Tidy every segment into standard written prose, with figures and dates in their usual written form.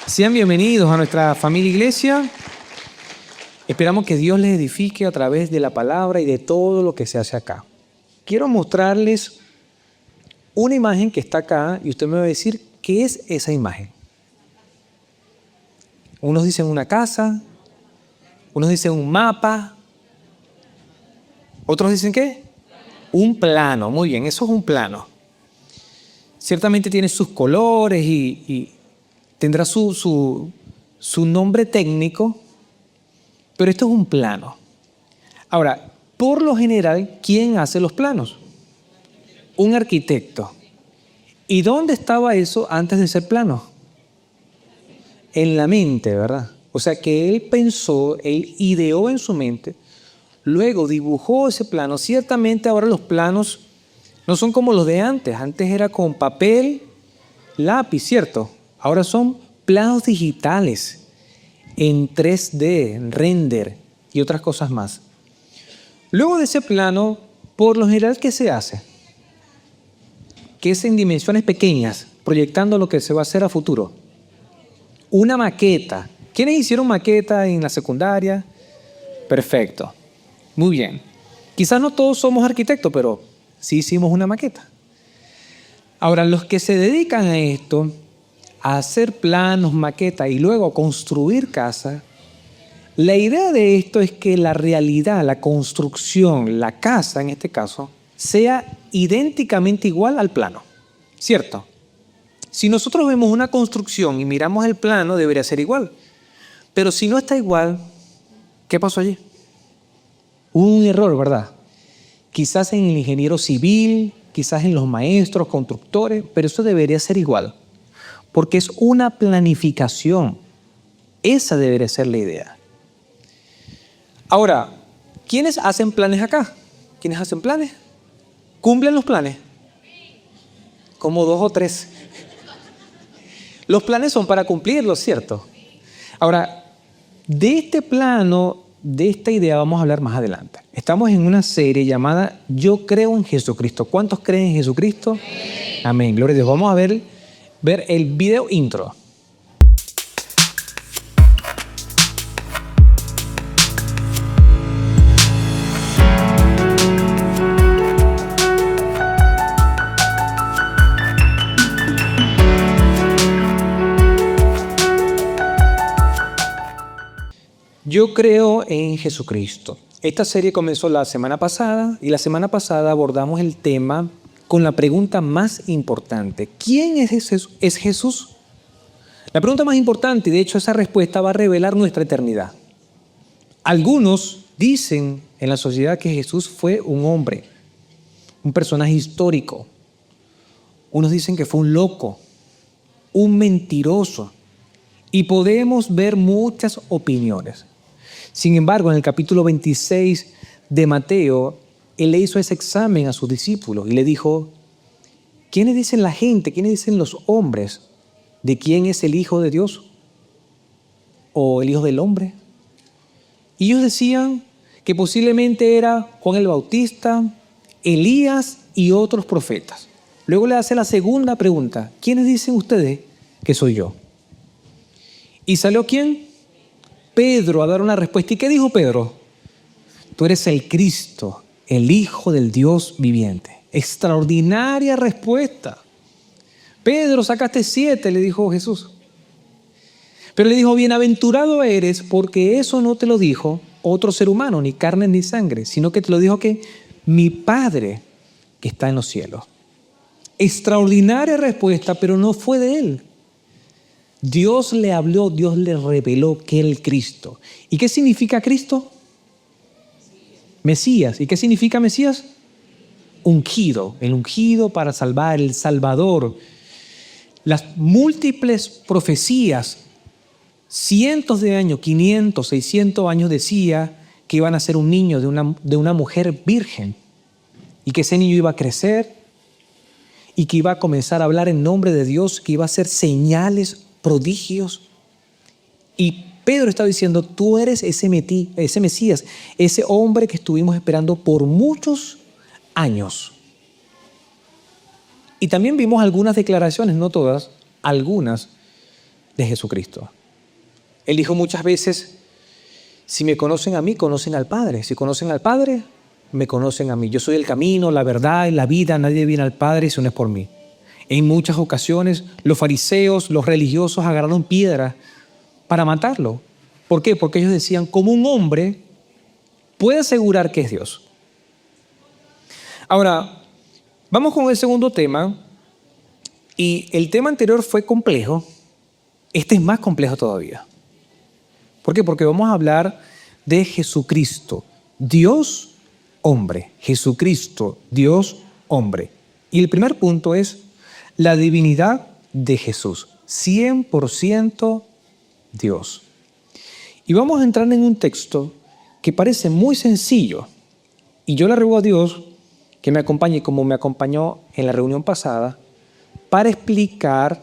Sean bienvenidos a nuestra familia iglesia. Esperamos que Dios les edifique a través de la palabra y de todo lo que se hace acá. Quiero mostrarles una imagen que está acá y usted me va a decir qué es esa imagen. Unos dicen una casa, unos dicen un mapa, otros dicen ¿qué? Un plano. Muy bien, eso es un plano. Ciertamente tiene sus colores y tendrá su nombre técnico, pero esto es un plano. Ahora, por lo general, ¿quién hace los planos? Un arquitecto. ¿Y dónde estaba eso antes de ser plano? En la mente, ¿verdad? O sea que él pensó, él ideó en su mente, luego dibujó ese plano. Ciertamente ahora los planos no son como los de antes. Antes era con papel, lápiz, ¿cierto? Ahora son planos digitales en 3D, en render y otras cosas más. Luego de ese plano, por lo general, ¿qué se hace? Que es en dimensiones pequeñas, proyectando lo que se va a hacer a futuro. Una maqueta. ¿Quiénes hicieron maqueta en la secundaria? Perfecto. Muy bien. Quizás no todos somos arquitectos, pero sí hicimos una maqueta. Ahora, los que se dedican a esto, a hacer planos, maquetas y luego a construir casas, la idea de esto es que la realidad, la construcción, la casa en este caso, sea idénticamente igual al plano, ¿cierto? Si nosotros vemos una construcción y miramos el plano, debería ser igual. Pero si no está igual, ¿qué pasó allí? Hubo un error, ¿verdad? Quizás en el ingeniero civil, quizás en los maestros, constructores, pero eso debería ser igual. Porque es una planificación. Esa debería ser la idea. Ahora, ¿quiénes hacen planes acá? ¿Quiénes hacen planes? ¿Cumplen los planes? Como 2 o 3. Los planes son para cumplirlos, ¿cierto? Ahora, de este plano, de esta idea vamos a hablar más adelante. Estamos en una serie llamada Yo creo en Jesucristo. ¿Cuántos creen en Jesucristo? Amén. Amén. Gloria a Dios. Vamos a ver el video intro. Yo creo en Jesucristo. Esta serie comenzó la semana pasada y la semana pasada abordamos el tema con la pregunta más importante. ¿Quién es Jesús? La pregunta más importante, y de hecho esa respuesta va a revelar nuestra eternidad. Algunos dicen en la sociedad que Jesús fue un hombre, un personaje histórico. Unos dicen que fue un loco, un mentiroso. Y podemos ver muchas opiniones. Sin embargo, en el capítulo 26 de Mateo, él le hizo ese examen a sus discípulos y le dijo, ¿quiénes dicen la gente, quiénes dicen los hombres de quién es el Hijo de Dios o el Hijo del Hombre? Y ellos decían que posiblemente era Juan el Bautista, Elías y otros profetas. Luego le hace la segunda pregunta, ¿quiénes dicen ustedes que soy yo? ¿Y salió quién? Pedro a dar una respuesta. ¿Y qué dijo Pedro? Tú eres el Cristo, el Hijo del Dios viviente. Extraordinaria respuesta. Pedro, sacaste 7, le dijo Jesús. Pero le dijo, bienaventurado eres porque eso no te lo dijo otro ser humano, ni carne ni sangre, sino que te lo dijo que mi Padre que está en los cielos. Extraordinaria respuesta, pero no fue de él. Dios le habló, Dios le reveló que el Cristo. ¿Y qué significa Cristo? Mesías. ¿Y qué significa Mesías? Ungido. El ungido para salvar, el Salvador. Las múltiples profecías, cientos de años, 500, 600 años decía que iban a ser un niño de una mujer virgen. Y que ese niño iba a crecer y que iba a comenzar a hablar en nombre de Dios, que iba a hacer señales, prodigios. Y Pedro está diciendo, tú eres ese Mesías, ese hombre que estuvimos esperando por muchos años. Y también vimos algunas declaraciones, no todas, algunas, de Jesucristo. Él dijo muchas veces, si me conocen a mí, conocen al Padre. Si conocen al Padre, me conocen a mí. Yo soy el camino, la verdad y la vida. Nadie viene al Padre si no es por mí. En muchas ocasiones, los fariseos, los religiosos agarraron piedras para matarlo. ¿Por qué? Porque ellos decían, ¿cómo un hombre puede asegurar que es Dios? Ahora, vamos con el segundo tema. Y el tema anterior fue complejo. Este es más complejo todavía. ¿Por qué? Porque vamos a hablar de Jesucristo, Dios, hombre. Jesucristo, Dios, hombre. Y el primer punto es la divinidad de Jesús, 100% Dios. Y vamos a entrar en un texto que parece muy sencillo. Y yo le ruego a Dios que me acompañe como me acompañó en la reunión pasada para explicar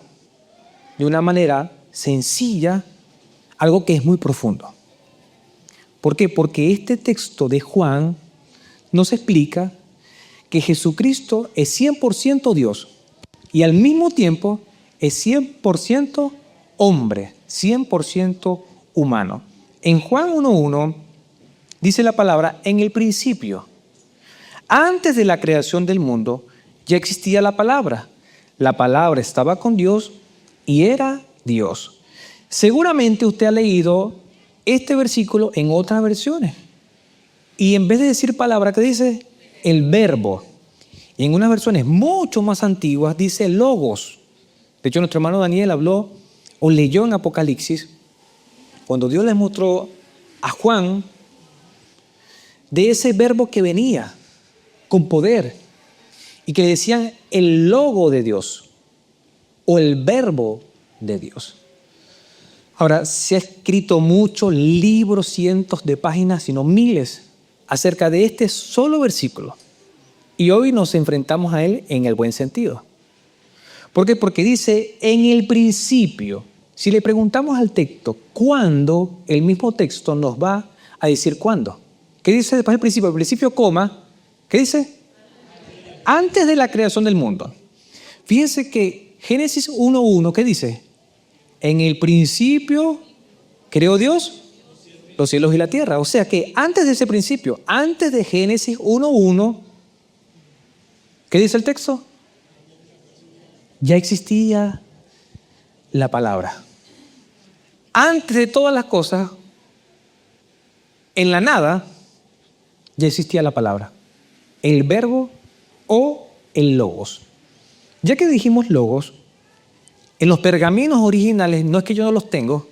de una manera sencilla algo que es muy profundo. ¿Por qué? Porque este texto de Juan nos explica que Jesucristo es 100% Dios y al mismo tiempo es 100% hombre, 100% humano. En Juan 1:1 dice la palabra, en el principio, antes de la creación del mundo, ya existía la palabra. La palabra estaba con Dios y era Dios. Seguramente usted ha leído este versículo en otras versiones. Y en vez de decir palabra, ¿qué dice? El verbo. Y en unas versiones mucho más antiguas dice logos. De hecho, nuestro hermano Daniel habló o leyó en Apocalipsis, cuando Dios les mostró a Juan de ese verbo que venía con poder y que le decían el logo de Dios o el verbo de Dios. Ahora, se ha escrito muchos libros, cientos de páginas, sino miles, acerca de este solo versículo. Y hoy nos enfrentamos a él en el buen sentido. ¿Por qué? Porque dice, en el principio. Si le preguntamos al texto, ¿cuándo? El mismo texto nos va a decir cuándo. ¿Qué dice después del principio? El principio, coma. ¿Qué dice? Antes de la creación del mundo. Fíjense que Génesis 1:1, ¿qué dice? En el principio creó Dios los cielos y la tierra. O sea que antes de ese principio, antes de Génesis 1:1, ¿qué dice el texto? Ya existía la palabra. Antes de todas las cosas, en la nada, ya existía la palabra. El verbo o el logos. Ya que dijimos logos, en los pergaminos originales, no es que yo no los tengo,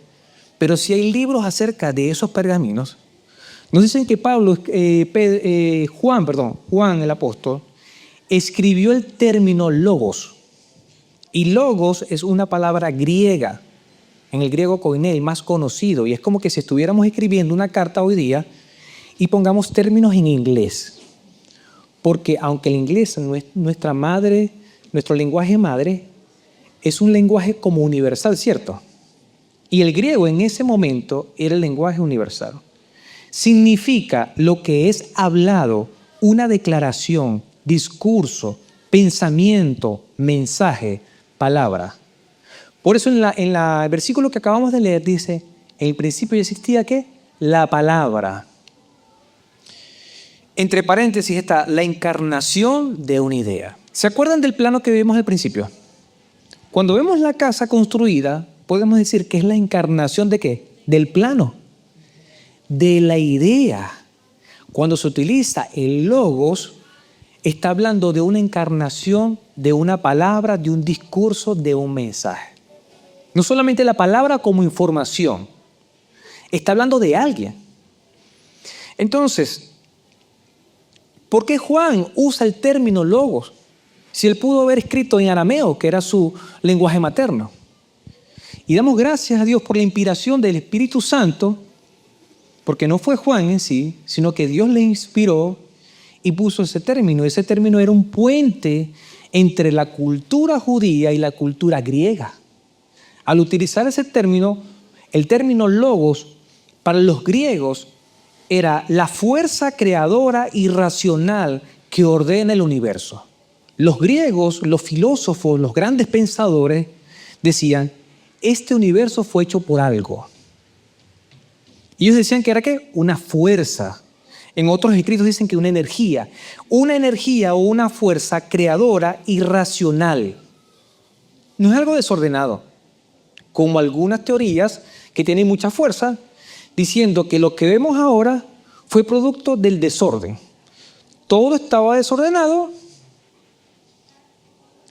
pero sí hay libros acerca de esos pergaminos. Nos dicen que Juan el apóstol, escribió el término logos. Y logos es una palabra griega, en el griego koiné, el más conocido. Y es como que si estuviéramos escribiendo una carta hoy día y pongamos términos en inglés. Porque aunque el inglés no es nuestra madre, nuestro lenguaje madre, es un lenguaje como universal, ¿cierto? Y el griego en ese momento era el lenguaje universal. Significa lo que es hablado, una declaración, discurso, pensamiento, mensaje, palabra. Por eso en el versículo que acabamos de leer dice, en el principio ya existía ¿qué? La palabra. Entre paréntesis está la encarnación de una idea. ¿Se acuerdan del plano que vimos al principio? Cuando vemos la casa construida, podemos decir que es la encarnación ¿de qué? Del plano, de la idea. Cuando se utiliza el logos, está hablando de una encarnación, de una palabra, de un discurso, de un mensaje. No solamente la palabra como información, está hablando de alguien. Entonces, ¿por qué Juan usa el término logos? Si él pudo haber escrito en arameo, que era su lenguaje materno. Y damos gracias a Dios por la inspiración del Espíritu Santo, porque no fue Juan en sí, sino que Dios le inspiró y puso ese término. Ese término era un puente entre la cultura judía y la cultura griega. Al utilizar ese término, el término logos, para los griegos, era la fuerza creadora y racional que ordena el universo. Los griegos, los filósofos, los grandes pensadores decían, este universo fue hecho por algo. Y ellos decían que era ¿qué? Una fuerza. En otros escritos dicen que una energía o una fuerza creadora y racional. No es algo desordenado, como algunas teorías que tienen mucha fuerza, diciendo que lo que vemos ahora fue producto del desorden. Todo estaba desordenado,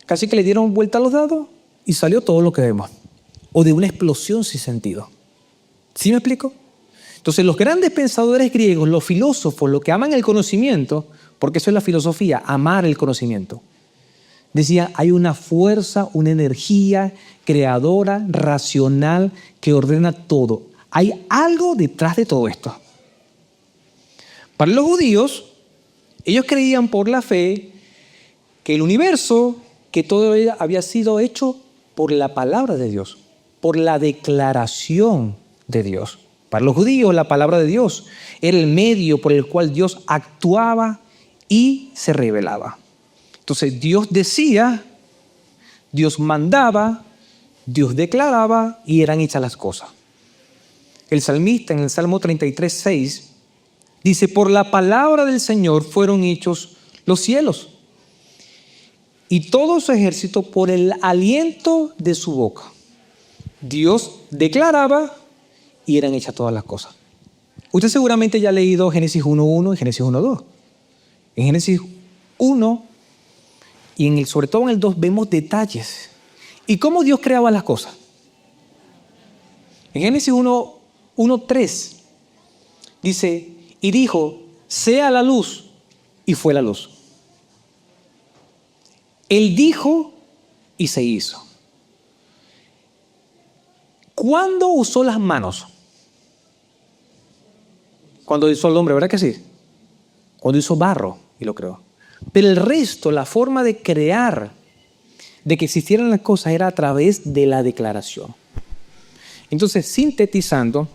casi que le dieron vuelta a los dados y salió todo lo que vemos. O de una explosión sin sentido. ¿Sí me explico? Entonces los grandes pensadores griegos, los filósofos, los que aman el conocimiento, porque eso es la filosofía, amar el conocimiento, decían, hay una fuerza, una energía creadora, racional, que ordena todo. Hay algo detrás de todo esto. Para los judíos, ellos creían por la fe que el universo, que todo había sido hecho por la palabra de Dios, por la declaración de Dios. Para los judíos, la palabra de Dios era el medio por el cual Dios actuaba y se revelaba. Entonces, Dios decía, Dios mandaba, Dios declaraba y eran hechas las cosas. El salmista en el Salmo 33:6 dice, por la palabra del Señor fueron hechos los cielos y todo su ejército por el aliento de su boca. Dios declaraba y eran hechas todas las cosas. Usted seguramente ya ha leído Génesis 1:1 y Génesis 1:2. En Génesis 1 y sobre todo en el 2 vemos detalles. ¿Y cómo Dios creaba las cosas? En Génesis 1:3 dice, y dijo, sea la luz, y fue la luz. Él dijo y se hizo. ¿Cuándo usó las manos? Cuando hizo al hombre, ¿verdad que sí? Cuando hizo barro y lo creó. Pero el resto, la forma de crear, de que existieran las cosas, era a través de la declaración. Entonces, sintetizando,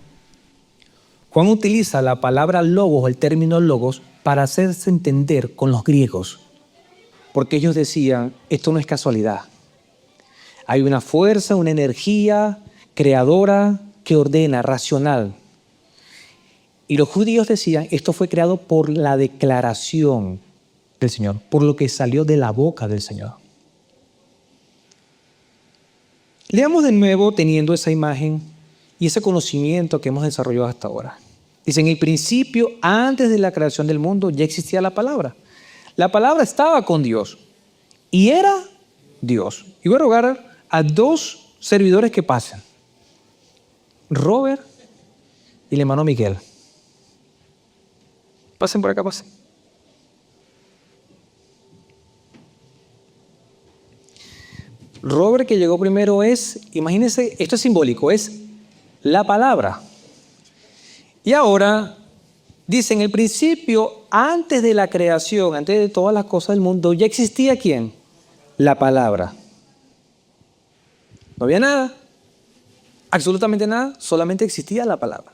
Juan utiliza la palabra logos, el término logos, para hacerse entender con los griegos. Porque ellos decían, esto no es casualidad. Hay una fuerza, una energía creadora que ordena, racional. Y los judíos decían, esto fue creado por la declaración del Señor, por lo que salió de la boca del Señor. Leamos de nuevo teniendo esa imagen y ese conocimiento que hemos desarrollado hasta ahora. Dice, en el principio, antes de la creación del mundo, ya existía la palabra. La palabra estaba con Dios y era Dios. Y voy a rogar a dos servidores que pasen. Robert y el hermano Miguel. Pasen por acá, pasen. Robert, que llegó primero, imagínense, esto es simbólico, es la palabra. Y ahora, dice, en el principio, antes de la creación, antes de todas las cosas del mundo, ya existía ¿quién? La palabra. No había nada, absolutamente nada, solamente existía la palabra.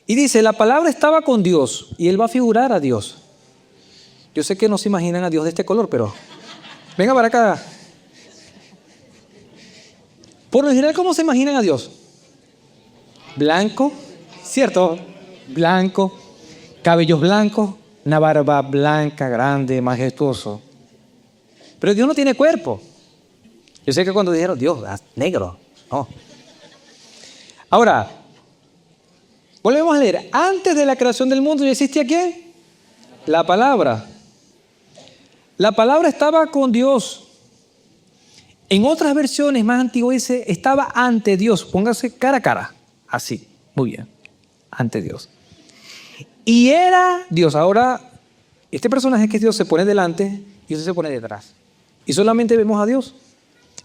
Y dice, la palabra estaba con Dios y Él va a figurar a Dios. Yo sé que no se imaginan a Dios de este color, pero venga para acá. Por lo general, ¿cómo se imaginan a Dios? Blanco, ¿cierto? Blanco, cabellos blancos, una barba blanca, grande, majestuoso. Pero Dios no tiene cuerpo. Yo sé que cuando dijeron, Dios, negro, no. Ahora, volvemos a leer. Antes de la creación del mundo, ¿ya existía quién? La palabra. La palabra estaba con Dios. En otras versiones más antiguas dice, estaba ante Dios. Póngase cara a cara. Así. Muy bien. Ante Dios. Y era Dios. Ahora, este personaje que es Dios se pone delante y usted se pone detrás. Y solamente vemos a Dios.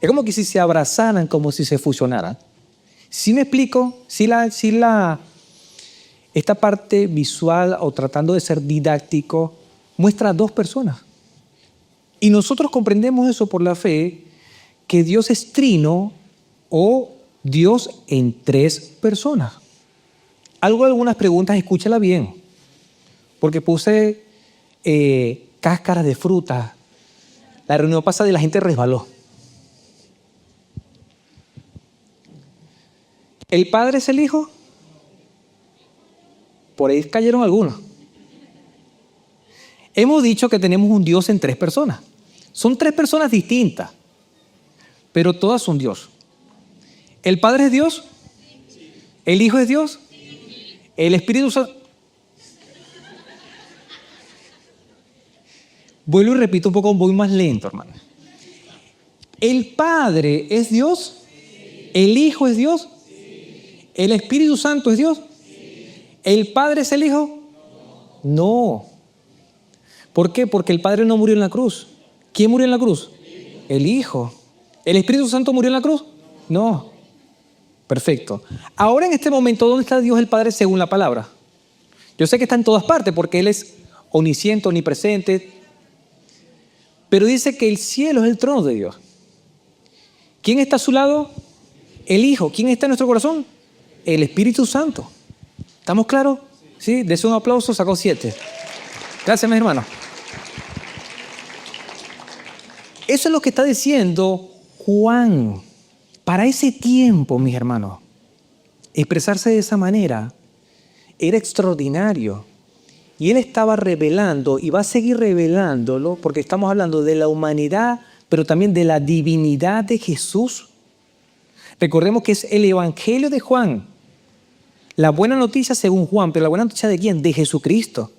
Es como que si se abrazaran, como si se fusionaran. ¿Sí me explico? Esta parte visual o tratando de ser didáctico muestra a dos personas. Y nosotros comprendemos eso por la fe, que Dios es trino o Dios en tres personas. Algunas preguntas, escúchala bien, porque puse cáscaras de fruta. La reunión pasada y la gente resbaló. ¿El Padre es el Hijo? Por ahí cayeron algunos. Hemos dicho que tenemos un Dios en 3 personas. Son 3 personas distintas, pero todas son Dios. ¿El Padre es Dios? ¿El Hijo es Dios? ¿El Espíritu Santo? Vuelvo y repito un poco, voy más lento, hermano. ¿El Padre es Dios? ¿El Hijo es Dios? ¿El Espíritu Santo es Dios? ¿El Padre es el Hijo? No. ¿Por qué? Porque el Padre no murió en la cruz. ¿Quién murió en la cruz? El Hijo. ¿El Espíritu Santo murió en la cruz? No. Perfecto. Ahora en este momento, ¿dónde está Dios el Padre según la palabra? Yo sé que está en todas partes porque Él es omnisciente, omnipresente. Pero dice que el cielo es el trono de Dios. ¿Quién está a su lado? El Hijo. ¿Quién está en nuestro corazón? El Espíritu Santo. ¿Estamos claros? Sí, dese un aplauso, sacó 7. Gracias, mis hermanos. Eso es lo que está diciendo Juan. Para ese tiempo, mis hermanos, expresarse de esa manera era extraordinario. Y Él estaba revelando y va a seguir revelándolo porque estamos hablando de la humanidad, pero también de la divinidad de Jesús. Recordemos que es el Evangelio de Juan. La buena noticia según Juan, pero la buena noticia ¿de quién? De Jesucristo.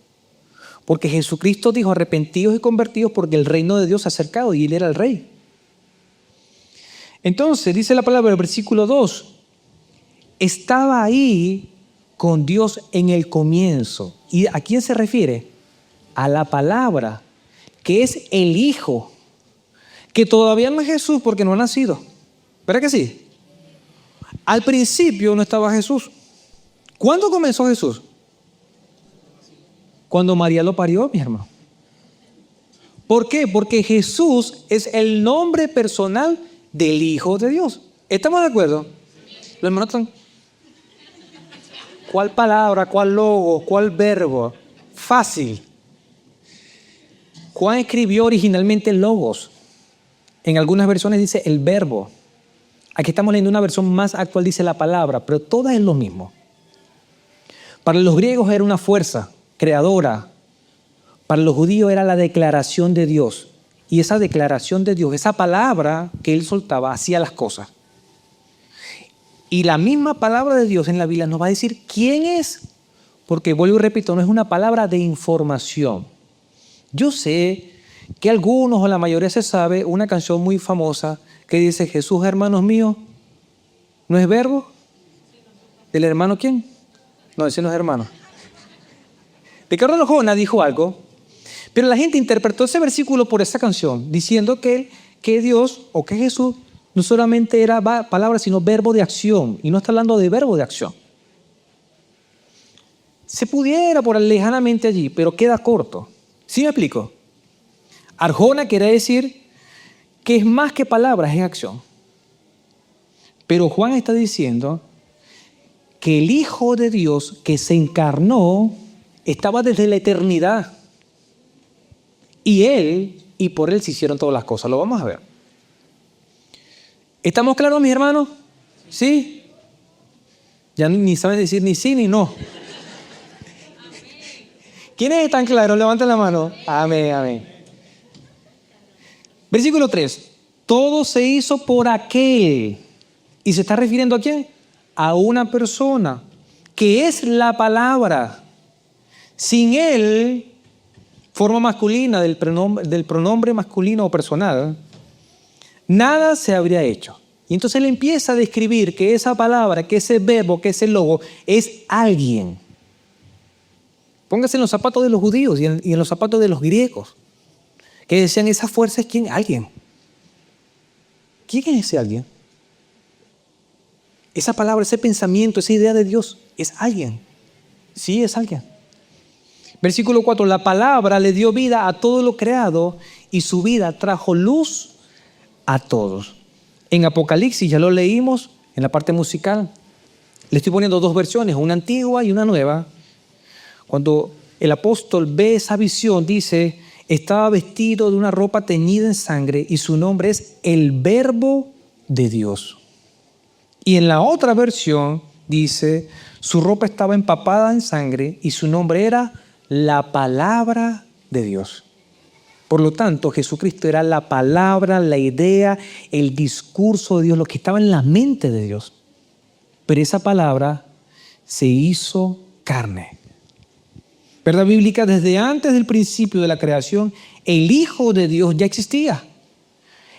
Porque Jesucristo dijo, arrepentidos y convertidos porque el reino de Dios se ha acercado y Él era el Rey. Entonces, dice la palabra del versículo 2, estaba ahí con Dios en el comienzo. ¿Y a quién se refiere? A la palabra, que es el Hijo, que todavía no es Jesús porque no ha nacido. ¿Verdad que sí? Al principio no estaba Jesús. ¿Cuándo comenzó Jesús? Cuando María lo parió, mi hermano. ¿Por qué? Porque Jesús es el nombre personal del Hijo de Dios. ¿Estamos de acuerdo? Los hermanos están... ¿Cuál palabra, cuál logo, cuál verbo? Fácil. Juan escribió originalmente logos. En algunas versiones dice el verbo. Aquí estamos leyendo una versión más actual, dice la palabra, pero todas es lo mismo. Para los griegos era una fuerza creadora. Para los judíos era la declaración de Dios. Y esa declaración de Dios, esa palabra que Él soltaba, hacía las cosas. Y la misma palabra de Dios en la Biblia nos va a decir quién es. Porque vuelvo y repito, no es una palabra de información. Yo sé que algunos o la mayoría se sabe una canción muy famosa que dice Jesús, hermanos míos, ¿no es verbo? ¿Del hermano quién? No, ese no es hermano. Ricardo Arjona dijo algo, pero la gente interpretó ese versículo por esa canción, diciendo que Dios o que Jesús no solamente era palabra, sino verbo de acción. Y no está hablando de verbo de acción. Se pudiera por lejanamente allí, pero queda corto. ¿Sí me explico? Arjona quiere decir que es más que palabras, es acción. Pero Juan está diciendo que el Hijo de Dios que se encarnó estaba desde la eternidad. Y Él y por Él se hicieron todas las cosas. Lo vamos a ver. ¿Estamos claros, mis hermanos? ¿Sí? Ya ni saben decir ni sí ni no. ¿Quiénes están claros? Levanten la mano. Amén, amén. Versículo 3. Todo se hizo por aquel. ¿Y se está refiriendo a quién? A una persona, que es la palabra. Sin Él, forma masculina del pronombre masculino o personal, nada se habría hecho. Y entonces él empieza a describir que esa palabra, que ese verbo, que ese logo, es alguien. Póngase en los zapatos de los judíos y en los zapatos de los griegos, que decían, esa fuerza es quién, alguien. ¿Quién es ese alguien? Esa palabra, ese pensamiento, esa idea de Dios, es alguien. Sí, es alguien. Versículo 4, la palabra le dio vida a todo lo creado y su vida trajo luz a todos. En Apocalipsis, ya lo leímos en la parte musical, le estoy poniendo 2 versiones, una antigua y una nueva. Cuando el apóstol ve esa visión, dice, estaba vestido de una ropa teñida en sangre y su nombre es el Verbo de Dios. Y en la otra versión dice, su ropa estaba empapada en sangre y su nombre era la palabra de Dios. Por lo tanto, Jesucristo era la palabra, la idea, el discurso de Dios, lo que estaba en la mente de Dios. Pero esa palabra se hizo carne. ¿Verdad bíblica? Desde antes del principio de la creación, el Hijo de Dios ya existía.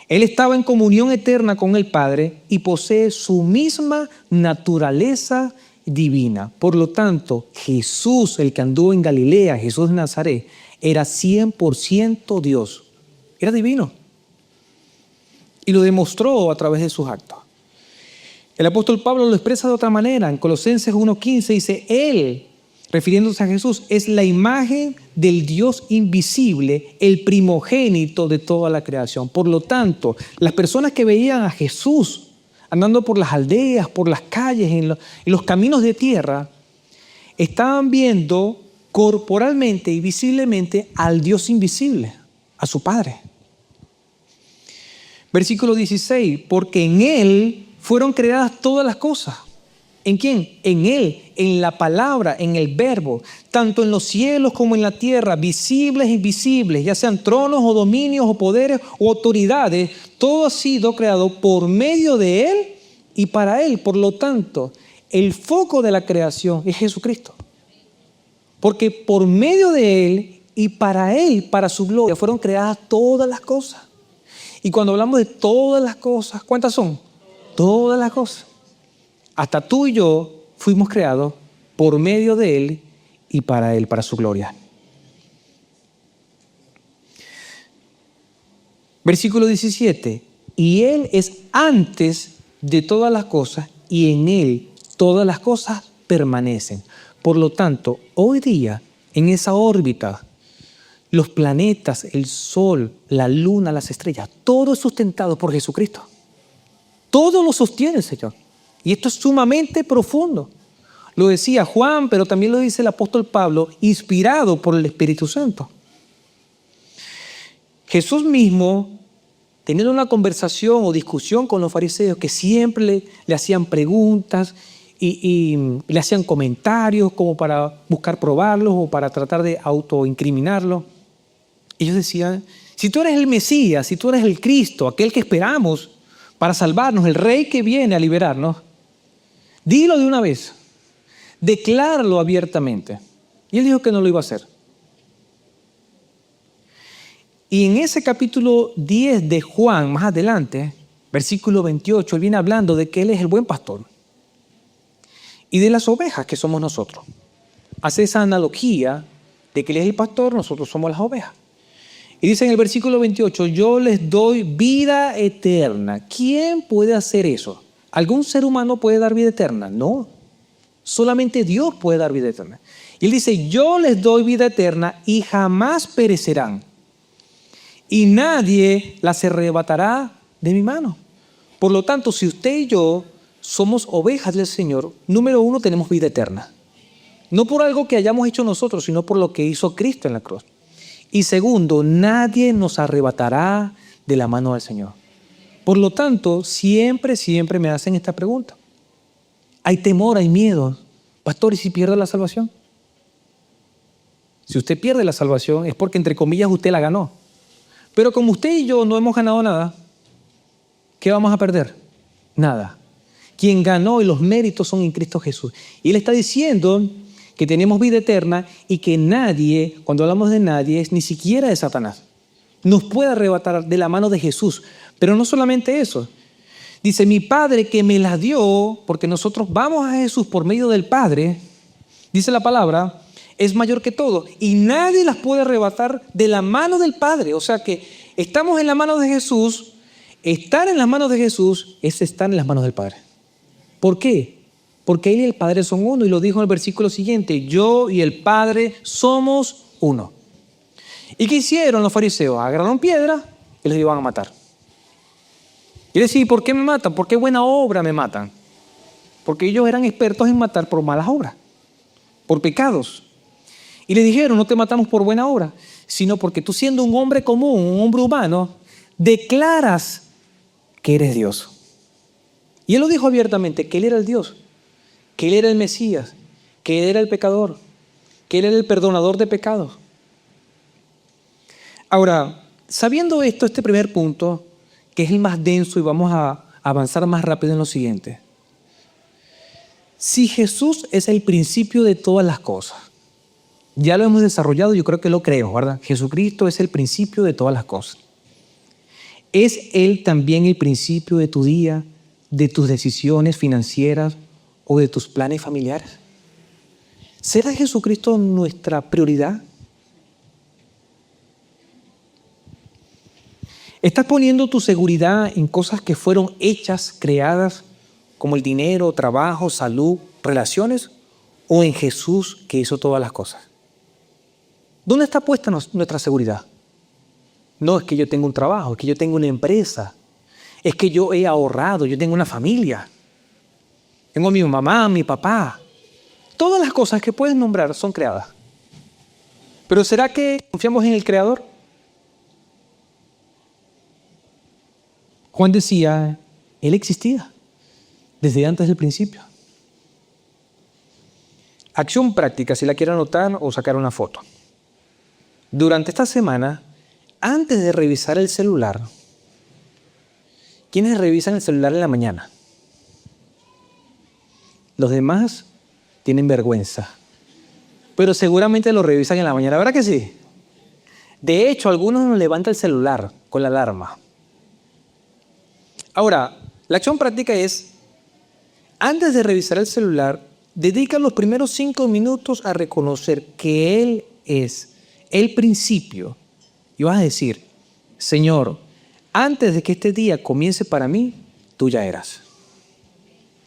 Él estaba en comunión eterna con el Padre y posee su misma naturaleza divina. Por lo tanto, Jesús, el que anduvo en Galilea, Jesús de Nazaret, era 100% Dios. Era divino. Y lo demostró a través de sus actos. El apóstol Pablo lo expresa de otra manera. En Colosenses 1:15 dice, Él, refiriéndose a Jesús, es la imagen del Dios invisible, el primogénito de toda la creación. Por lo tanto, las personas que veían a Jesús andando por las aldeas, por las calles, en los caminos de tierra, estaban viendo corporalmente y visiblemente al Dios invisible, a su Padre. Versículo 16, porque en Él fueron creadas todas las cosas. ¿En quién? En Él, en la palabra, en el verbo, tanto en los cielos como en la tierra, visibles e invisibles, ya sean tronos o dominios o poderes o autoridades, todo ha sido creado por medio de Él y para Él. Por lo tanto, el foco de la creación es Jesucristo. Porque por medio de Él y para Él, para su gloria, fueron creadas todas las cosas. Y cuando hablamos de todas las cosas, ¿cuántas son? Todas las cosas. Hasta tú y yo fuimos creados por medio de Él y para Él, para su gloria. Versículo 17. Y Él es antes de todas las cosas y en Él todas las cosas permanecen. Por lo tanto, hoy día, en esa órbita, los planetas, el sol, la luna, las estrellas, todo es sustentado por Jesucristo. Todo lo sostiene el Señor. Y esto es sumamente profundo. Lo decía Juan, pero también lo dice el apóstol Pablo, inspirado por el Espíritu Santo. Jesús mismo, teniendo una conversación o discusión con los fariseos que siempre le hacían preguntas y le hacían comentarios como para buscar probarlos o para tratar de autoincriminarlos. Ellos decían, si tú eres el Mesías, si tú eres el Cristo, aquel que esperamos para salvarnos, el Rey que viene a liberarnos, dilo de una vez, decláralo abiertamente. Y él dijo que no lo iba a hacer. Y en ese capítulo 10 de Juan, más adelante, versículo 28, él viene hablando de que él es el buen pastor y de las ovejas que somos nosotros. Hace esa analogía de que él es el pastor, nosotros somos las ovejas. Y dice en el versículo 28, yo les doy vida eterna. ¿Quién puede hacer eso? ¿Algún ser humano puede dar vida eterna? No. Solamente Dios puede dar vida eterna. Y él dice, yo les doy vida eterna y jamás perecerán. Y nadie las arrebatará de mi mano. Por lo tanto, si usted y yo somos ovejas del Señor, número uno, tenemos vida eterna. No por algo que hayamos hecho nosotros, sino por lo que hizo Cristo en la cruz. Y segundo, nadie nos arrebatará de la mano del Señor. Por lo tanto, siempre me hacen esta pregunta. Hay temor, hay miedo. Pastor, ¿y si pierde la salvación? Si usted pierde la salvación es porque, entre comillas, usted la ganó. Pero como usted y yo no hemos ganado nada, ¿qué vamos a perder? Nada. Quien ganó y los méritos son en Cristo Jesús. Y Él está diciendo que tenemos vida eterna y que nadie, cuando hablamos de nadie, es ni siquiera de Satanás, nos puede arrebatar de la mano de Jesús. Pero no solamente eso. Dice, mi Padre que me la dio, porque nosotros vamos a Jesús por medio del Padre, dice la palabra, es mayor que todo. Y nadie las puede arrebatar de la mano del Padre. O sea que estamos en la mano de Jesús. Estar en las manos de Jesús es estar en las manos del Padre. ¿Por qué? Porque Él y el Padre son uno. Y lo dijo en el versículo siguiente, yo y el Padre somos uno. ¿Y qué hicieron los fariseos? Agarraron piedra y los iban a matar. Y decir, ¿por qué me matan? ¿Por qué buena obra me matan? Porque ellos eran expertos en matar por malas obras, por pecados. Y le dijeron, no te matamos por buena obra, sino porque tú, siendo un hombre común, un hombre humano, declaras que eres Dios. Y Él lo dijo abiertamente, que Él era el Dios, que Él era el Mesías, que Él era el pecador, que Él era el perdonador de pecados. Ahora, sabiendo esto, este primer punto, que es el más denso y vamos a avanzar más rápido en lo siguiente. Si Jesús es el principio de todas las cosas, ya lo hemos desarrollado, yo creo que lo creo, ¿verdad? Jesucristo es el principio de todas las cosas. ¿Es Él también el principio de tu día, de tus decisiones financieras o de tus planes familiares? ¿Será Jesucristo nuestra prioridad? ¿Estás poniendo tu seguridad en cosas que fueron hechas, creadas, como el dinero, trabajo, salud, relaciones, o en Jesús que hizo todas las cosas? ¿Dónde está puesta nuestra seguridad? No es que yo tengo un trabajo, es que yo tengo una empresa, es que yo he ahorrado, yo tengo una familia, tengo a mi mamá, a mi papá. Todas las cosas que puedes nombrar son creadas. Pero ¿será que confiamos en el Creador? Juan decía, Él existía desde antes del principio. Acción práctica, si la quieren anotar o sacar una foto. Durante esta semana, antes de revisar el celular, ¿quiénes revisan el celular en la mañana? Los demás tienen vergüenza, pero seguramente lo revisan en la mañana, ¿verdad que sí? De hecho, algunos nos levantan el celular con la alarma. Ahora, la acción práctica es, antes de revisar el celular, dedica los primeros 5 minutos a reconocer que Él es el principio. Y vas a decir, Señor, antes de que este día comience para mí, tú ya eras.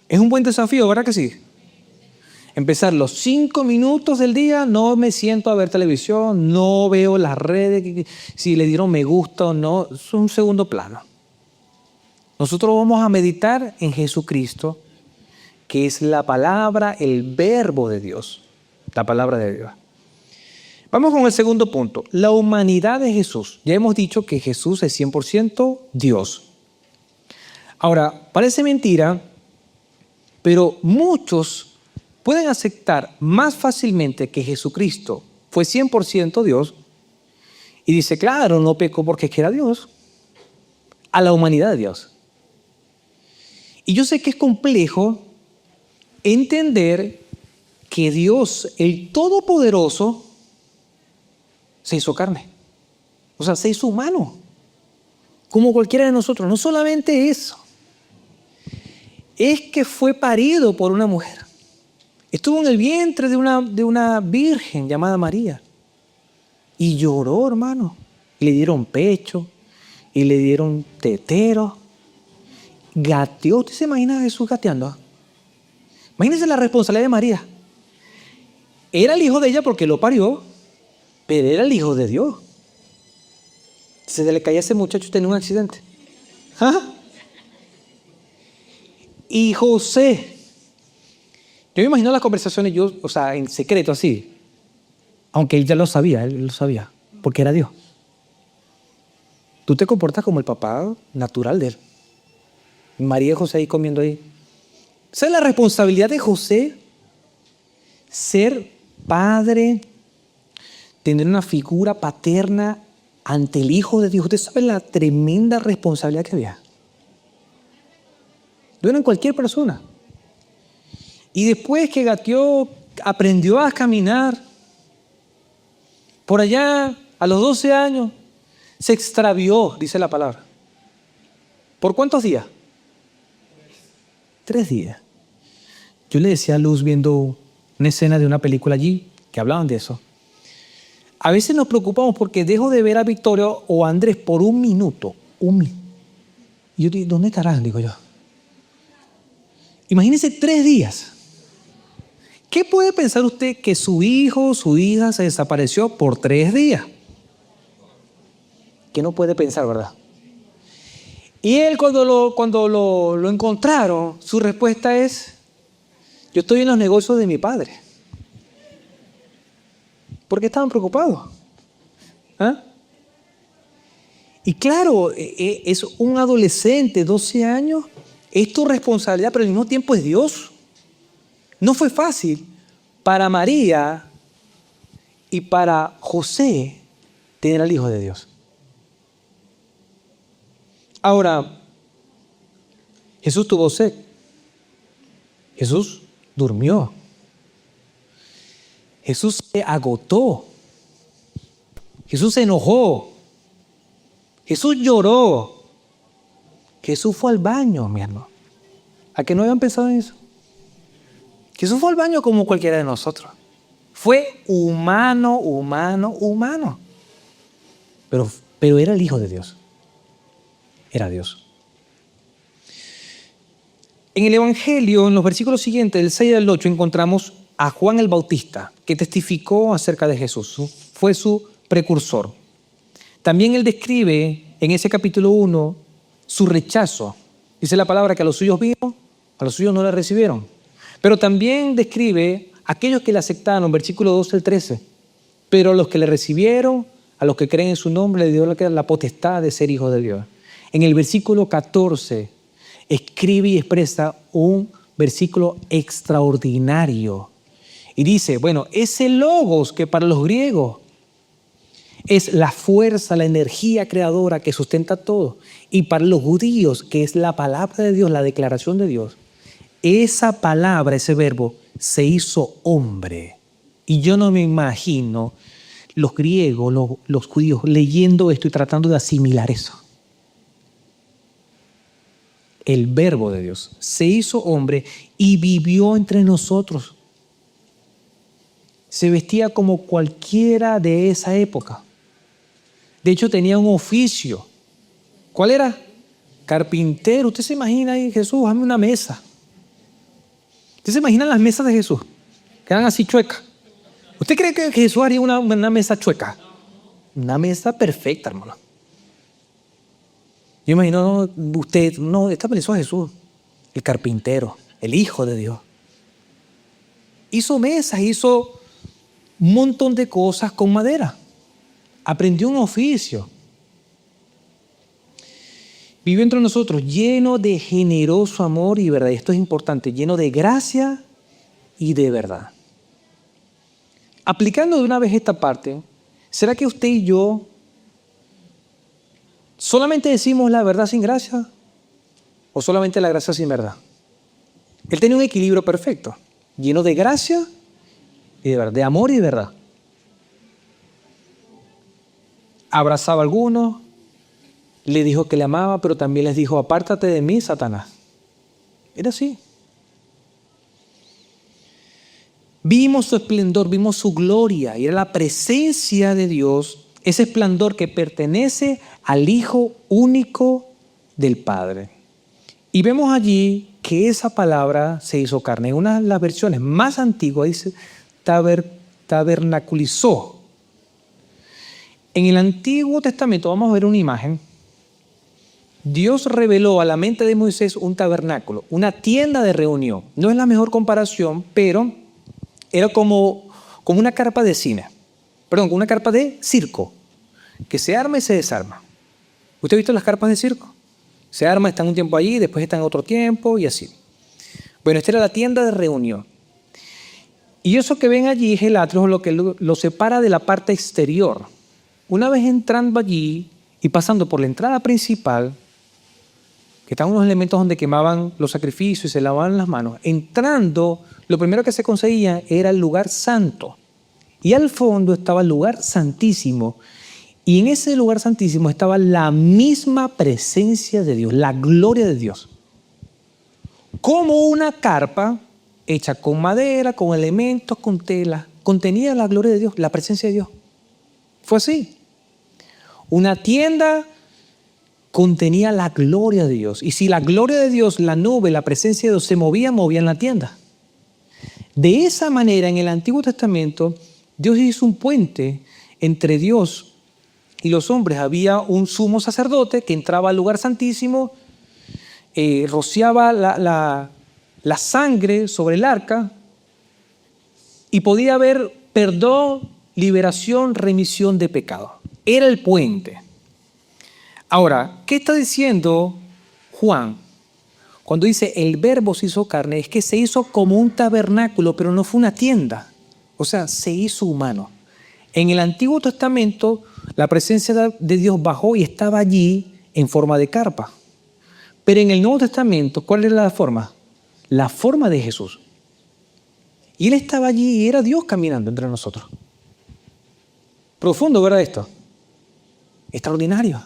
Es un buen desafío, ¿verdad que sí? Empezar los 5 minutos del día, no me siento a ver televisión, no veo las redes, si le dieron me gusta o no, es un segundo plano. Nosotros vamos a meditar en Jesucristo, que es la palabra, el verbo de Dios, la palabra de Dios. Vamos con el segundo punto, la humanidad de Jesús. Ya hemos dicho que Jesús es 100% Dios. Ahora, parece mentira, pero muchos pueden aceptar más fácilmente que Jesucristo fue 100% Dios y dice, claro, no pecó porque es que era Dios, a la humanidad de Dios. Y yo sé que es complejo entender que Dios, el Todopoderoso, se hizo carne. O sea, se hizo humano, como cualquiera de nosotros. No solamente eso, es que fue parido por una mujer. Estuvo en el vientre de una virgen llamada María. Y lloró, hermano. Y le dieron pecho, y le dieron tetero. Gateó. ¿Usted se imagina a Jesús gateando? Imagínense la responsabilidad de María. Era el hijo de ella porque lo parió, pero era el hijo de Dios. Se le caía a ese muchacho y tenía un accidente. ¿Ah? Y José. Yo me imagino las conversaciones, en secreto así. Aunque él ya lo sabía, porque era Dios. Tú te comportas como el papá natural de él. María y José ahí comiendo ahí. Esa es la responsabilidad de José, ser padre, tener una figura paterna ante el Hijo de Dios. Usted sabe la tremenda responsabilidad que había. No era en cualquier persona. Y después que gateó, aprendió a caminar. Por allá, a los 12 años, se extravió, dice la palabra. ¿Por cuántos días? 3 días. Yo le decía a Luz viendo una escena de una película allí que hablaban de eso. A veces nos preocupamos porque dejo de ver a Victoria o a Andrés por un minuto. Y yo digo, ¿dónde estarán? Digo yo. Imagínense 3 días. ¿Qué puede pensar usted que su hijo, su hija se desapareció por 3 días? ¿Qué no puede pensar, verdad? Y él cuando lo encontraron, su respuesta es, yo estoy en los negocios de mi padre. ¿Por qué estaban preocupados? ¿Ah? Y claro, es un adolescente, 12 años, es tu responsabilidad, pero al mismo tiempo es Dios. No fue fácil para María y para José tener al Hijo de Dios. Ahora, Jesús tuvo sed. Jesús durmió. Jesús se agotó. Jesús se enojó. Jesús lloró. Jesús fue al baño, mi hermano. ¿A que no habían pensado en eso? Jesús fue al baño como cualquiera de nosotros. Fue humano. Pero era el Hijo de Dios. Era Dios. En el Evangelio, en los versículos siguientes, del 6 al 8, encontramos a Juan el Bautista, que testificó acerca de Jesús. Fue su precursor. También él describe en ese capítulo 1 su rechazo. Dice la palabra que a los suyos vino, a los suyos no le recibieron. Pero también describe a aquellos que le aceptaron, versículo 12 al 13. Pero a los que le recibieron, a los que creen en su nombre, le dio la potestad de ser hijos de Dios. En el versículo 14 escribe y expresa un versículo extraordinario. Y dice, bueno, ese logos que para los griegos es la fuerza, la energía creadora que sustenta todo. Y para los judíos, que es la palabra de Dios, la declaración de Dios, esa palabra, ese verbo, se hizo hombre. Y yo no me imagino los griegos, los judíos, leyendo esto y tratando de asimilar eso. El verbo de Dios se hizo hombre y vivió entre nosotros. Se vestía como cualquiera de esa época. De hecho, tenía un oficio. ¿Cuál era? Carpintero. Usted se imagina ahí, Jesús, hazme una mesa. ¿Usted se imagina las mesas de Jesús? Que eran así chuecas. ¿Usted cree que Jesús haría una mesa chueca? Una mesa perfecta, hermano. Yo imagino, esta pensó a Jesús, el carpintero, el Hijo de Dios. Hizo mesas, hizo un montón de cosas con madera. Aprendió un oficio. Vivió entre nosotros lleno de generoso amor y verdad. Esto es importante, lleno de gracia y de verdad. Aplicando de una vez esta parte, ¿será que usted y yo solamente decimos la verdad sin gracia o solamente la gracia sin verdad? Él tenía un equilibrio perfecto, lleno de gracia y de verdad, de amor y de verdad. Abrazaba a algunos, le dijo que le amaba, pero también les dijo, apártate de mí, Satanás. Era así. Vimos su esplendor, vimos su gloria, y era la presencia de Dios, ese esplendor que pertenece al Hijo único del Padre. Y vemos allí que esa palabra se hizo carne. En una de las versiones más antiguas dice tabernaculizó. En el Antiguo Testamento vamos a ver una imagen. Dios reveló a la mente de Moisés un tabernáculo, una tienda de reunión. No es la mejor comparación, pero era como una carpa de cine. Perdón, una carpa de circo, que se arma y se desarma. ¿Usted ha visto las carpas de circo? Se arma, están un tiempo allí, después están otro tiempo y así. Bueno, esta era la tienda de reunión. Y eso que ven allí es el atrio, lo que lo separa de la parte exterior. Una vez entrando allí y pasando por la entrada principal, que estaban unos elementos donde quemaban los sacrificios y se lavaban las manos, entrando, lo primero que se conseguía era el lugar santo. Y al fondo estaba el lugar santísimo. Y en ese lugar santísimo estaba la misma presencia de Dios, la gloria de Dios. Como una carpa hecha con madera, con elementos, con tela, contenía la gloria de Dios, la presencia de Dios. Fue así. Una tienda contenía la gloria de Dios. Y si la gloria de Dios, la nube, la presencia de Dios se movían la tienda. De esa manera, en el Antiguo Testamento, Dios hizo un puente entre Dios y los hombres. Había un sumo sacerdote que entraba al lugar santísimo, rociaba la sangre sobre el arca y podía haber perdón, liberación, remisión de pecado. Era el puente. Ahora, ¿qué está diciendo Juan? Cuando dice el verbo se hizo carne, es que se hizo como un tabernáculo, pero no fue una tienda. O sea, se hizo humano. En el Antiguo Testamento, la presencia de Dios bajó y estaba allí en forma de carpa. Pero en el Nuevo Testamento, ¿cuál era la forma? La forma de Jesús. Y Él estaba allí y era Dios caminando entre nosotros. Profundo, ¿verdad esto? Extraordinario.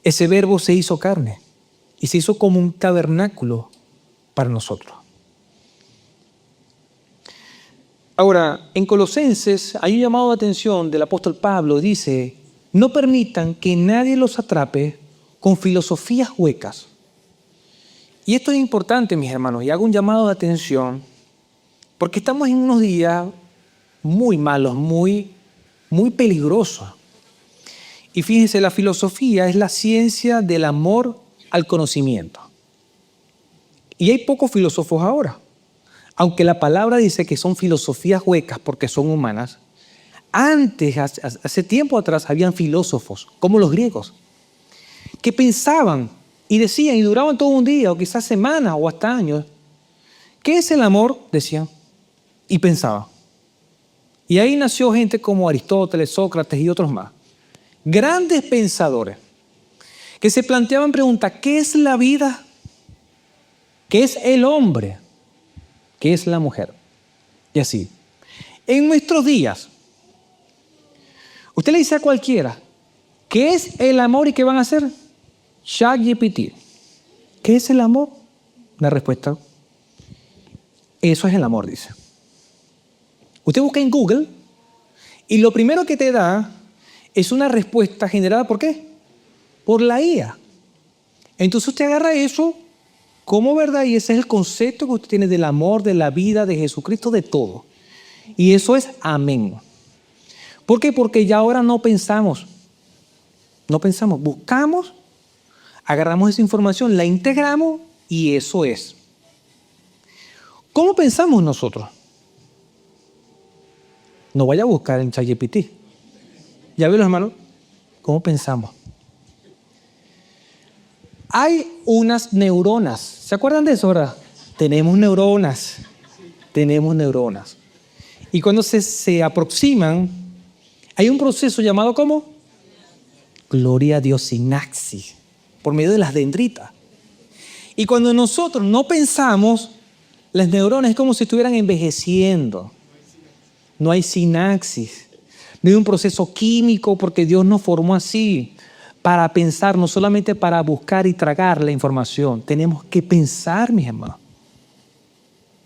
Ese verbo se hizo carne y se hizo como un tabernáculo para nosotros. Ahora, en Colosenses hay un llamado de atención del apóstol Pablo. Dice, no permitan que nadie los atrape con filosofías huecas. Y esto es importante, mis hermanos, y hago un llamado de atención porque estamos en unos días muy malos, muy peligrosos. Y fíjense, la filosofía es la ciencia del amor al conocimiento. Y hay pocos filósofos ahora. Aunque la palabra dice que son filosofías huecas porque son humanas, antes, hace tiempo atrás, habían filósofos, como los griegos, que pensaban y decían y duraban todo un día o quizás semanas o hasta años. ¿Qué es el amor? Decían y pensaban. Y ahí nació gente como Aristóteles, Sócrates y otros más. Grandes pensadores que se planteaban preguntas, ¿qué es la vida? ¿Qué es el hombre? ¿Qué es la mujer? Y así. En nuestros días, usted le dice a cualquiera, ¿qué es el amor y qué van a hacer? ChatGPT. ¿Qué es el amor? La respuesta, eso es el amor, dice. Usted busca en Google y lo primero que te da es una respuesta generada ¿por qué? Por la IA. Entonces usted agarra eso como verdad y ese es el concepto que usted tiene del amor, de la vida, de Jesucristo, de todo. Y eso es amén. ¿Por qué? Porque ya ahora no pensamos, buscamos, agarramos esa información, la integramos y eso es. ¿Cómo pensamos nosotros? No vaya a buscar en ChatGPT. ¿Ya ven, hermanos? ¿Cómo pensamos? Hay unas neuronas. ¿Se acuerdan de eso, verdad? Tenemos neuronas. Y cuando se aproximan, hay un proceso llamado ¿cómo? Gloria a Dios, sinapsis, por medio de las dendritas. Y cuando nosotros no pensamos, las neuronas es como si estuvieran envejeciendo. No hay sinapsis. No hay un proceso químico porque Dios nos formó así. Para pensar, no solamente para buscar y tragar la información. Tenemos que pensar, mis hermanos.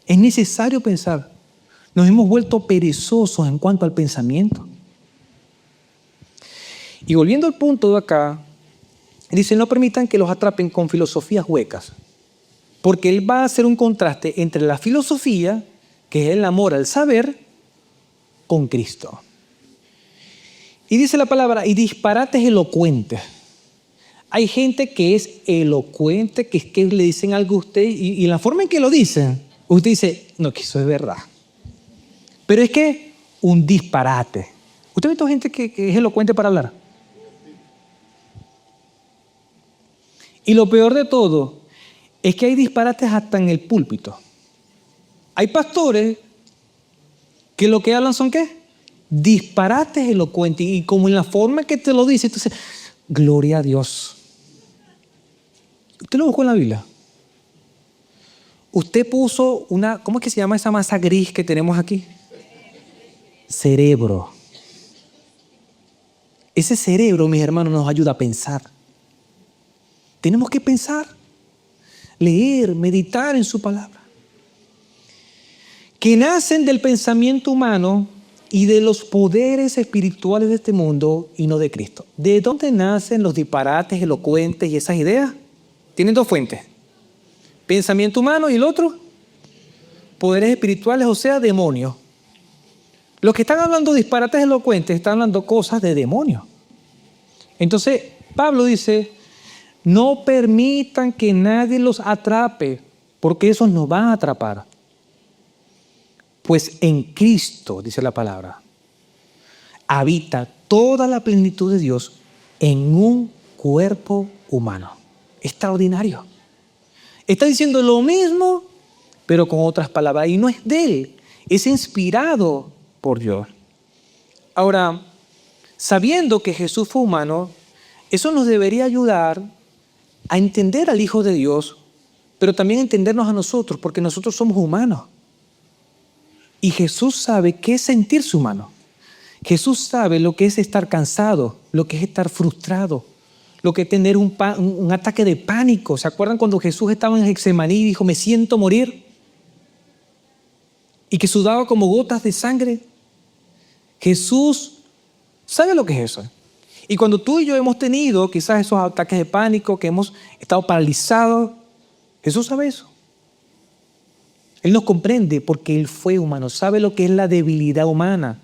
Es necesario pensar. Nos hemos vuelto perezosos en cuanto al pensamiento. Y volviendo al punto de acá, dice, no permitan que los atrapen con filosofías huecas. Porque Él va a hacer un contraste entre la filosofía, que es el amor al saber, con Cristo. Y dice la palabra, y disparates elocuentes. Hay gente que es elocuente, que es que le dicen algo a usted y la forma en que lo dicen, usted dice, no, que eso es verdad. Pero es que un disparate. ¿Usted ha visto gente que es elocuente para hablar? Y lo peor de todo es que hay disparates hasta en el púlpito. Hay pastores que lo que hablan son ¿qué? Disparates elocuentes y como en la forma que te lo dice, entonces, gloria a Dios. Usted lo buscó en la Biblia. Usted puso una, ¿cómo es que se llama esa masa gris que tenemos aquí? Cerebro. Ese cerebro, mis hermanos, nos ayuda a pensar. Tenemos que pensar, leer, meditar en su palabra. Que nacen del pensamiento humano y de los poderes espirituales de este mundo y no de Cristo. ¿De dónde nacen los disparates elocuentes y esas ideas? Tienen dos fuentes. Pensamiento humano y el otro, poderes espirituales, o sea, demonios. Los que están hablando disparates elocuentes están hablando cosas de demonios. Entonces, Pablo dice, no permitan que nadie los atrape, porque esos nos van a atrapar. Pues en Cristo, dice la palabra, habita toda la plenitud de Dios en un cuerpo humano. Extraordinario. Está diciendo lo mismo, pero con otras palabras. Y no es de él, es inspirado por Dios. Ahora, sabiendo que Jesús fue humano, eso nos debería ayudar a entender al Hijo de Dios, pero también a entendernos a nosotros, porque nosotros somos humanos. Y Jesús sabe qué es sentirse humano. Jesús sabe lo que es estar cansado, lo que es estar frustrado, lo que es tener un ataque de pánico. ¿Se acuerdan cuando Jesús estaba en Getsemaní y dijo, me siento morir? Y que sudaba como gotas de sangre. Jesús sabe lo que es eso. Y cuando tú y yo hemos tenido quizás esos ataques de pánico, que hemos estado paralizados, Jesús sabe eso. Él nos comprende porque Él fue humano, sabe lo que es la debilidad humana.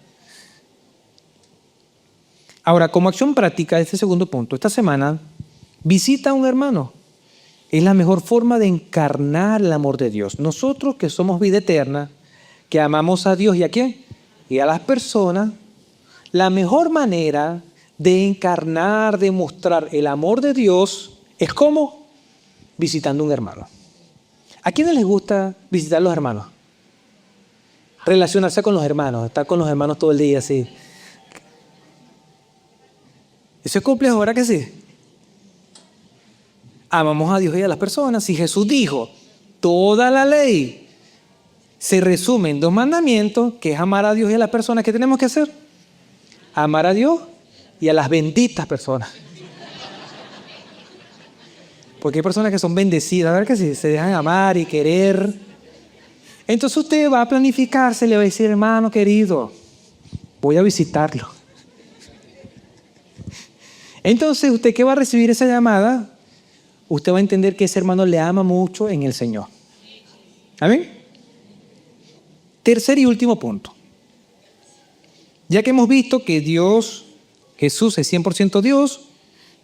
Ahora, como acción práctica de este segundo punto, esta semana visita a un hermano. Es la mejor forma de encarnar el amor de Dios. Nosotros que somos vida eterna, que amamos a Dios y a quién, y a las personas, la mejor manera de encarnar, de mostrar el amor de Dios es como visitando a un hermano. ¿A quiénes les gusta visitar a los hermanos? Relacionarse con los hermanos, estar con los hermanos todo el día así. Eso es complejo, ¿verdad que sí? Amamos a Dios y a las personas. Si Jesús dijo, toda la ley se resume en 2 mandamientos, que es amar a Dios y a las personas, ¿qué tenemos que hacer? Amar a Dios y a las benditas personas. Porque hay personas que son bendecidas, ¿verdad que sí? Se dejan amar y querer. Entonces usted va a planificarse, le va a decir, hermano querido, voy a visitarlo. Entonces usted que va a recibir esa llamada, usted va a entender que ese hermano le ama mucho en el Señor. ¿Amén? Tercer y último punto. Ya que hemos visto que Dios, Jesús es 100% Dios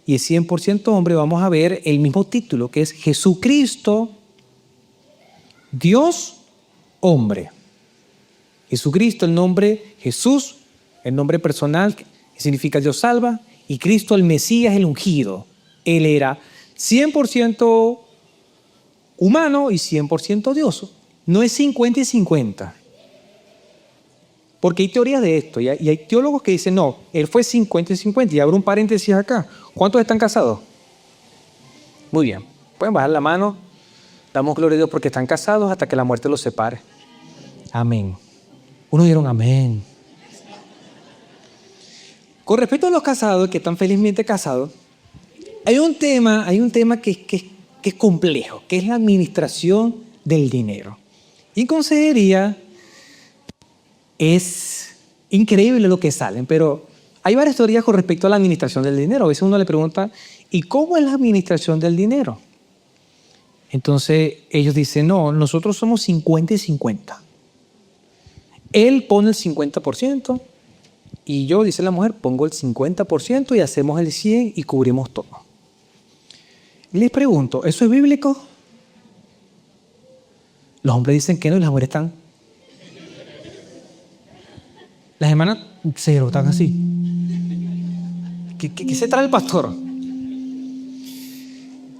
y es 100% hombre, vamos a ver el mismo título, que es Jesucristo, Dios, hombre. Jesucristo, el nombre Jesús, el nombre personal que significa Dios salva, y Cristo el Mesías, el ungido. Él era 100% humano y 100% Dios. No es 50 y 50. Porque hay teorías de esto y hay teólogos que dicen, no, él fue 50 y 50. Y abro un paréntesis acá. ¿Cuántos están casados? Muy bien. Pueden bajar la mano. Damos gloria a Dios porque están casados hasta que la muerte los separe. Amén. Unos dijeron amén. Con respecto a los casados, que están felizmente casados, hay un tema que es complejo, que es la administración del dinero. Y en consejería es increíble lo que salen, pero hay varias teorías con respecto a la administración del dinero. A veces uno le pregunta, ¿y cómo es la administración del dinero? Entonces ellos dicen, no, nosotros somos 50 y 50. Él pone el 50%. Y yo, dice la mujer, pongo el 50% y hacemos el 100% y cubrimos todo. Les pregunto, ¿eso es bíblico? Los hombres dicen que no y las mujeres están. Las hermanas, cero, están así. ¿Qué se trae el pastor?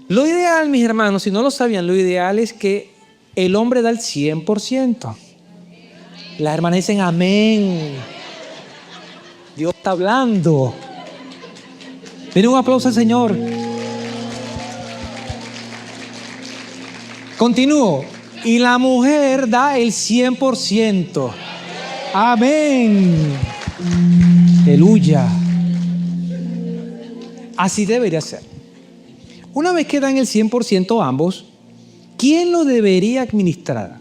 Lo ideal, mis hermanos, si no lo sabían, lo ideal es que el hombre da el 100%. Las hermanas dicen amén. Dios está hablando. Denle un aplauso al Señor. Continúo. Y la mujer da el 100%. Amén. Aleluya. Así debería ser. Una vez que dan el 100% ambos, ¿quién lo debería administrar?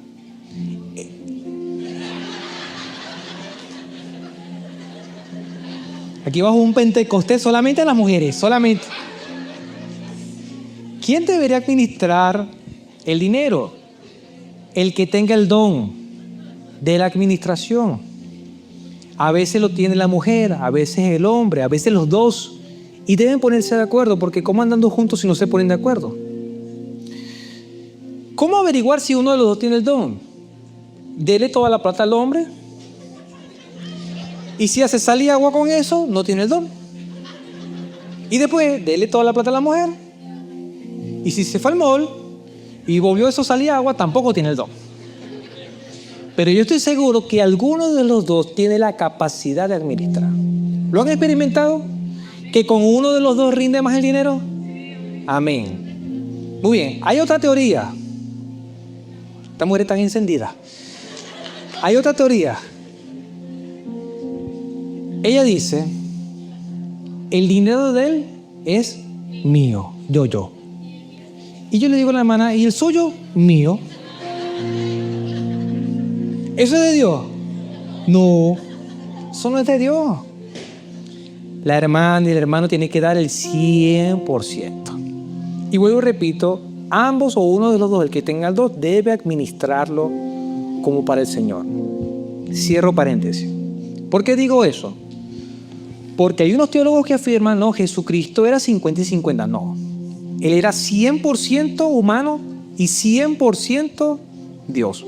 Aquí bajo un Pentecostés solamente a las mujeres, solamente. ¿Quién debería administrar el dinero? El que tenga el don de la administración. A veces lo tiene la mujer, a veces el hombre, a veces los dos. Y deben ponerse de acuerdo, porque ¿cómo andando juntos si no se ponen de acuerdo? ¿Cómo averiguar si uno de los dos tiene el don? Dele toda la plata al hombre. Y si hace sal y agua con eso, no tiene el don. Y después, dele toda la plata a la mujer. Y si se fue al mall y volvió eso a salir agua, tampoco tiene el don. Pero yo estoy seguro que alguno de los dos tiene la capacidad de administrar. ¿Lo han experimentado? ¿Que con uno de los dos rinde más el dinero? Amén. Muy bien, hay otra teoría. Esta mujer está encendida. Hay otra teoría. Ella dice, el dinero de él es mío, yo. Y yo le digo a la hermana, ¿y el suyo? Mío. ¿Eso es de Dios? No, eso no es de Dios. La hermana y el hermano tienen que dar el 100%. Y vuelvo y repito, ambos o uno de los dos, el que tenga el dos, debe administrarlo como para el Señor. Cierro paréntesis. ¿Por qué digo eso? Porque hay unos teólogos que afirman, no, Jesucristo era 50 y 50. No, Él era 100% humano y 100% Dios.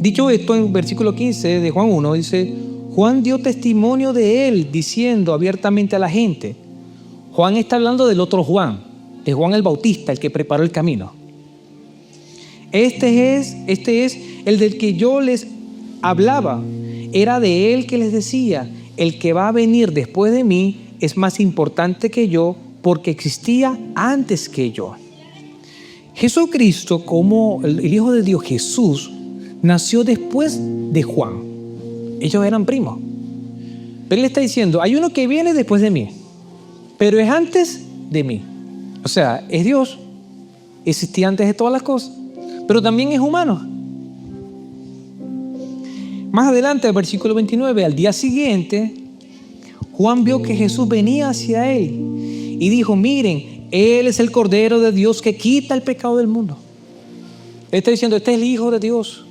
Dicho esto, en versículo 15 de Juan 1, dice, Juan dio testimonio de Él, diciendo abiertamente a la gente. Juan está hablando del otro Juan, de Juan el Bautista, el que preparó el camino. Este es el del que yo les hablaba. Era de Él que les decía, el que va a venir después de mí es más importante que yo, porque existía antes que yo. Jesucristo, como el Hijo de Dios, Jesús, nació después de Juan. Ellos eran primos. Pero él está diciendo, hay uno que viene después de mí, pero es antes de mí. O sea, es Dios, existía antes de todas las cosas, pero también es humano. Más adelante, el versículo 29, al día siguiente, Juan vio que Jesús venía hacia él y dijo, miren, Él es el Cordero de Dios que quita el pecado del mundo. Él está diciendo, este es el Hijo de Dios.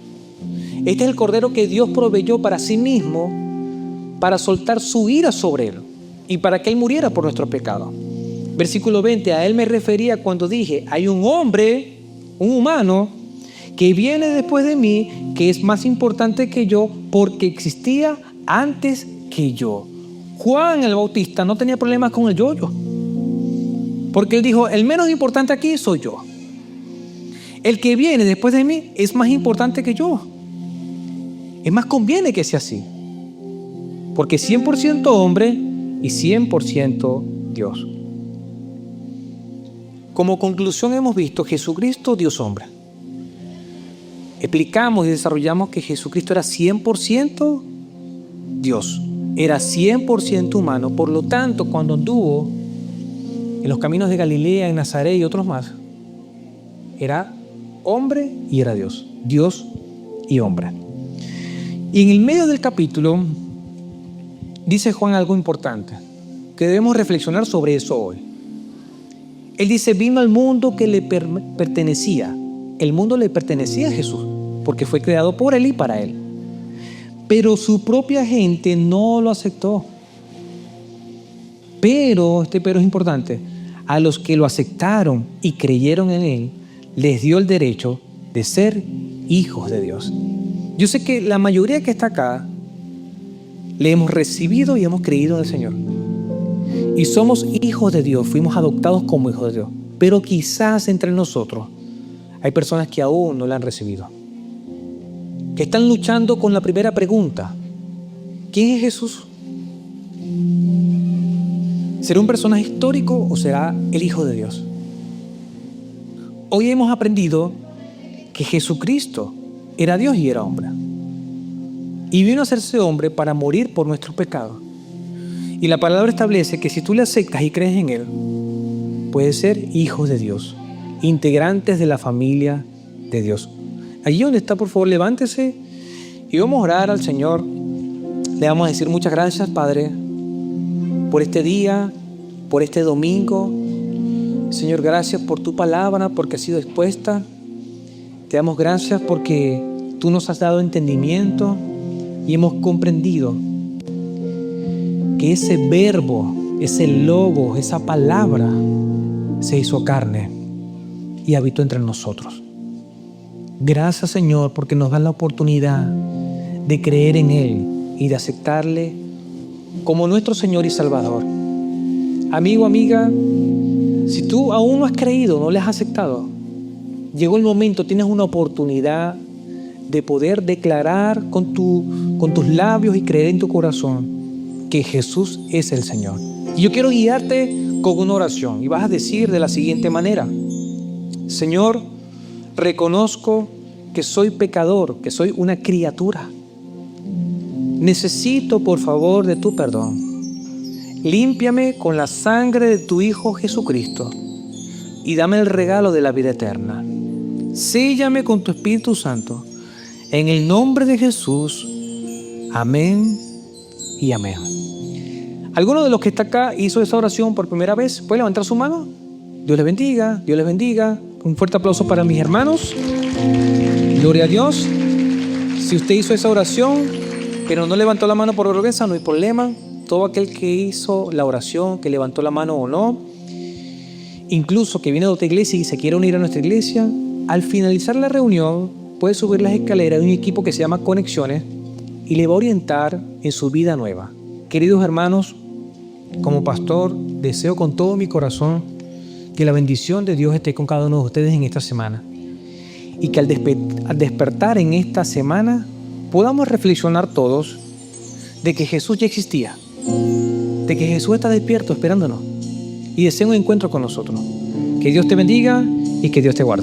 Este es el Cordero que Dios proveyó para sí mismo, para soltar su ira sobre Él y para que Él muriera por nuestro pecado. Versículo 20, a Él me refería cuando dije, hay un hombre, un humano, que viene después de mí, que es más importante que yo, porque existía antes que yo. Juan el Bautista no tenía problemas con el yo-yo, porque él dijo, el menos importante aquí soy yo. El que viene después de mí es más importante que yo. Es más, conviene que sea así, porque 100% hombre y 100% Dios. Como conclusión hemos visto Jesucristo Dios hombre. Explicamos y desarrollamos que Jesucristo era 100% Dios, era 100% humano. Por lo tanto, cuando anduvo en los caminos de Galilea, en Nazaret y otros más, era hombre y era Dios, Dios y hombre. Y en el medio del capítulo dice Juan algo importante, que debemos reflexionar sobre eso hoy. Él dice, vino al mundo que le pertenecía. El mundo le pertenecía a Jesús, porque fue creado por Él y para Él. Pero su propia gente no lo aceptó. Pero, pero es importante, a los que lo aceptaron y creyeron en Él, les dio el derecho de ser hijos de Dios. Yo sé que la mayoría que está acá, le hemos recibido y hemos creído en el Señor. Y somos hijos de Dios, fuimos adoptados como hijos de Dios. Pero quizás entre nosotros hay personas que aún no la han recibido, que están luchando con la primera pregunta: ¿quién es Jesús? ¿Será un personaje histórico o será el Hijo de Dios? Hoy hemos aprendido que Jesucristo era Dios y era hombre, y vino a hacerse hombre para morir por nuestros pecados. Y la palabra establece que si tú le aceptas y crees en Él, puedes ser hijos de Dios, integrantes de la familia de Dios. Allí donde está, por favor, levántese y vamos a orar al Señor. Le vamos a decir muchas gracias, Padre, por este día, por este domingo. Señor, gracias por tu palabra, porque ha sido expuesta. Te damos gracias porque tú nos has dado entendimiento y hemos comprendido que ese verbo, ese logo, esa palabra se hizo carne y habitó entre nosotros. Gracias, Señor, porque nos das la oportunidad de creer en Él y de aceptarle como nuestro Señor y Salvador. Amigo, amiga, si tú aún no has creído, no le has aceptado, llegó el momento, tienes una oportunidad de poder declarar con tus labios y creer en tu corazón que Jesús es el Señor. Y yo quiero guiarte con una oración y vas a decir de la siguiente manera: Señor, reconozco que soy pecador, que soy una criatura. Necesito, por favor, de tu perdón. Límpiame con la sangre de tu Hijo Jesucristo y dame el regalo de la vida eterna. Séllame con tu Espíritu Santo. En el nombre de Jesús. Amén y amén. ¿Alguno de los que está acá hizo esa oración por primera vez? ¿Puede levantar su mano? Dios les bendiga, Dios les bendiga. Un fuerte aplauso para mis hermanos. Gloria a Dios. Si usted hizo esa oración, pero no levantó la mano por vergüenza, no hay problema. Todo aquel que hizo la oración, que levantó la mano o no, incluso que viene de otra iglesia y se quiere unir a nuestra iglesia, al finalizar la reunión, puede subir las escaleras de un equipo que se llama Conexiones y le va a orientar en su vida nueva. Queridos hermanos, como pastor, deseo con todo mi corazón que la bendición de Dios esté con cada uno de ustedes en esta semana. Y que al despertar en esta semana podamos reflexionar todos de que Jesús ya existía, de que Jesús está despierto esperándonos y desea un encuentro con nosotros. Que Dios te bendiga y que Dios te guarde.